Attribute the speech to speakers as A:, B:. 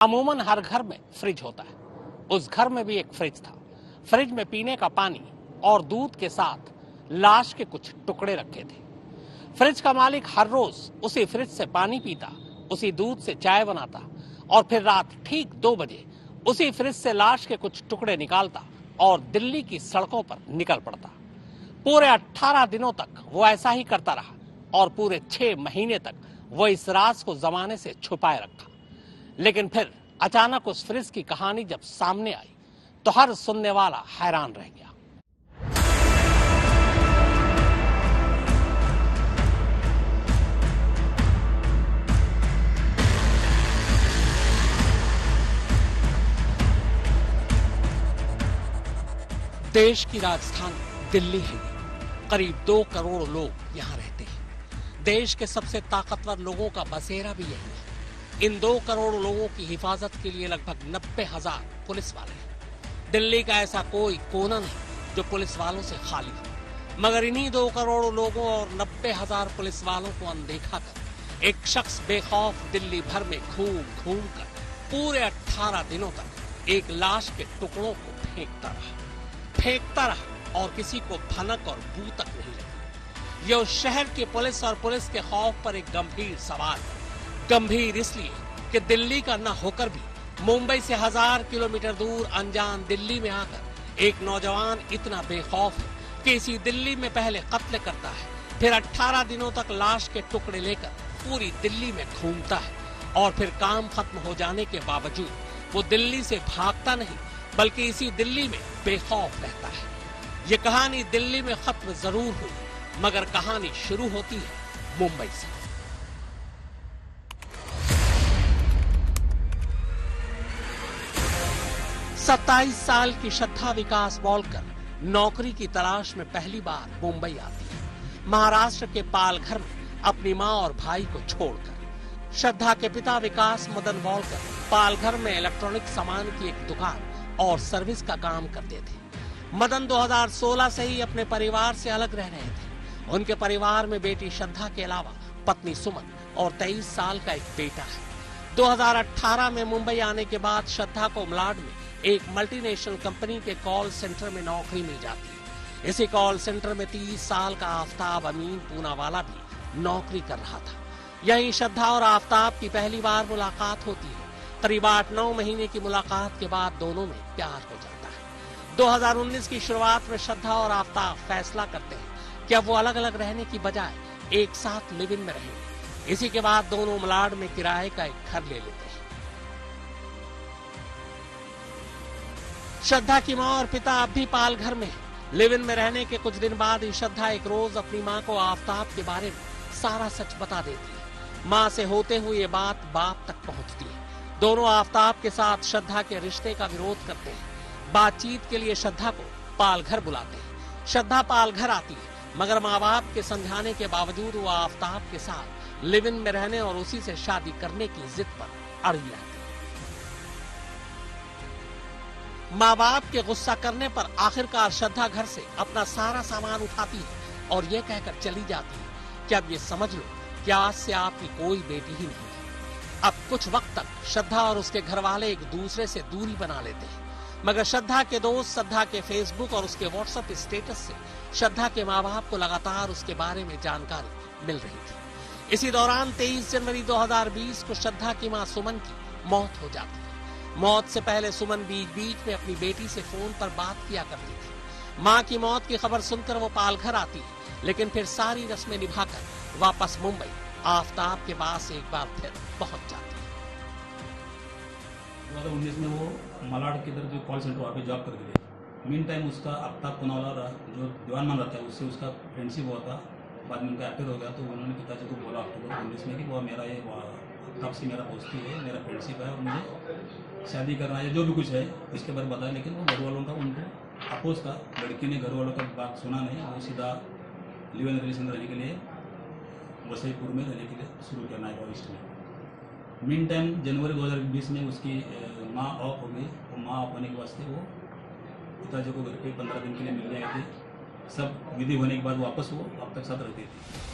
A: अमूमन हर घर में फ्रिज होता है। उस घर में भी एक फ्रिज था। फ्रिज में पीने का पानी और दूध के साथ लाश के कुछ टुकड़े रखे थे। फ्रिज का मालिक हर रोज उसी फ्रिज से पानी पीता, उसी दूध से चाय बनाता और फिर रात ठीक 2 बजे उसी फ्रिज से लाश के कुछ टुकड़े निकालता और दिल्ली की सड़कों पर निकल पड़ता। पूरे 18 दिनों तक वो ऐसा ही करता रहा और पूरे 6 महीने तक वो इस राज को जमाने से छुपाए रखा। लेकिन फिर अचानक उस फ्रिज की कहानी जब सामने आई तो हर सुनने वाला हैरान रह गया। देश की राजधानी दिल्ली है। करीब 2 करोड़ लोग यहाँ रहते हैं। देश के सबसे ताकतवर लोगों का बसेरा भी यही है। इन 2 करोड़ लोगों की हिफाजत के लिए लगभग 90,000 पुलिस वाले हैं। दिल्ली का ऐसा कोई कोना नहीं जो पुलिस वालों से खाली हो। मगर इन्हीं 2 करोड़ लोगों और 90,000 पुलिस वालों को अनदेखा कर एक शख्स बेखौफ दिल्ली भर में घूम घूम कर पूरे 18 दिनों तक एक लाश के टुकड़ों को फेंकता रहा और किसी को भनक और बू तक नहीं लगी। यह उस शहर के पुलिस और पुलिस के खौफ पर एक गंभीर सवाल है। गंभीर इसलिए कि दिल्ली का न होकर भी मुंबई से 1000 किलोमीटर दूर अनजान दिल्ली में आकर एक नौजवान इतना बेखौफ है कि इसी दिल्ली में पहले कत्ल करता है, फिर 18 दिनों तक लाश के टुकड़े लेकर पूरी दिल्ली में घूमता है और फिर काम खत्म हो जाने के बावजूद वो दिल्ली से भागता नहीं बल्कि इसी दिल्ली में बेखौफ रहता है। ये कहानी दिल्ली में खत्म जरूर हुई मगर कहानी शुरू होती है मुंबई से। 27 साल की श्रद्धा विकास बोलकर नौकरी की तलाश में पहली बार मुंबई आती है। महाराष्ट्र के पालघर में अपनी मां और भाई को छोड़कर श्रद्धा के पिता विकास मदन बोलकर पालघर में इलेक्ट्रॉनिक सामान की एक दुकान और सर्विस का काम करते थे। मदन 2016 से ही अपने परिवार से अलग रह रहे थे। उनके परिवार में बेटी श्रद्धा के अलावा पत्नी सुमन और 23 साल का एक बेटा है। 2018 में मुंबई आने के बाद श्रद्धा को मलाड में एक मल्टीनेशनल कंपनी के कॉल सेंटर में नौकरी मिल जाती है। इसी कॉल सेंटर में 30 साल का आफ्ताब अमीन पूनावाला भी नौकरी कर रहा था। यहीं श्रद्धा और आफ्ताब की पहली बार मुलाकात होती है। करीब 8-9 महीने की मुलाकात के बाद दोनों में प्यार हो जाता है। 2019 की शुरुआत में श्रद्धा और आफ्ताब फैसला करते हैं कि अब वो अलग अलग रहने की बजाय एक साथ लिव इन में रहेंगे। इसी के बाद दोनों मलाड में किराए का एक घर ले लेते हैं। श्रद्धा की मां और पिता अब भी पालघर में लिव इन में रहने के कुछ दिन बाद ही श्रद्धा एक रोज अपनी मां को आफ्ताब के बारे में सारा सच बता देती है। मां से होते हुए ये बात बाप तक पहुंचती है। दोनों आफ्ताब के साथ श्रद्धा के रिश्ते का विरोध करते हैं। बातचीत के लिए श्रद्धा को पालघर बुलाते हैं। श्रद्धा पालघर आती है मगर माँ बाप के समझाने के बावजूद वो आफ्ताब के साथ लिव इन में रहने और उसी से शादी करने की जिद पर अड़ी रहती है। माँ बाप के गुस्सा करने पर आखिरकार श्रद्धा घर से अपना सारा सामान उठाती है और ये कहकर चली जाती है कि अब ये समझ लो कि आज से आपकी कोई बेटी ही नहीं है। अब कुछ वक्त तक श्रद्धा और उसके घर वाले एक दूसरे से दूरी बना लेते हैं मगर श्रद्धा के दोस्त श्रद्धा के फेसबुक और उसके व्हाट्सएप स्टेटस से श्रद्धा के माँ बाप को लगातार उसके बारे में जानकारी मिल रही थी। इसी दौरान 23 जनवरी 2020 को श्रद्धा की मां सुमन की मौत हो जाती है। मौत से पहले सुमन बीच में अपनी बेटी से फोन पर बात किया करती थी। मां की मौत की खबर सुनकर वो पालघर आती है लेकिन फिर सारी रस्में निभाकर वापस मुंबई आफ्ताब के पास एक बार फिर पहुंच जाती है।
B: 2019 में वो मलाड के इधर जो कॉल सेंटर वहाँ पे जॉब करते थे। मीन टाइम उसका आफ्ताब पूनावाला जो दीवान मान रहता है उससे उसका फ्रेंडशिप हुआ था। बाद में उनका अफेयर हो गया तो उन्होंने पिताजी को बोला अक्टूबर 19 में कि वो मेरा ये आफ्ताब से मेरा दोस्ती है, मेरा फ्रेंडशिप है और मुझे शादी करना है जो भी कुछ है इसके बारे में बताया। लेकिन वो घर वालों का उनको अपोज था। लड़की ने घर वालों का बात सुना नहीं। वो सीधा लिव इन रिलेशन रहने के लिए वसईपुर में रहने के लिए शुरू किया नायक ईस्ट में। मीन टाइम जनवरी 2020 में उसकी माँ ऑफ हो गई। वो माँ ऑफ होने के वास्ते वो पिताजी को घर पे 15 दिन के लिए मिलने आए थे। सब विधि होने के बाद वापस वो अब तक साथ रहती थी।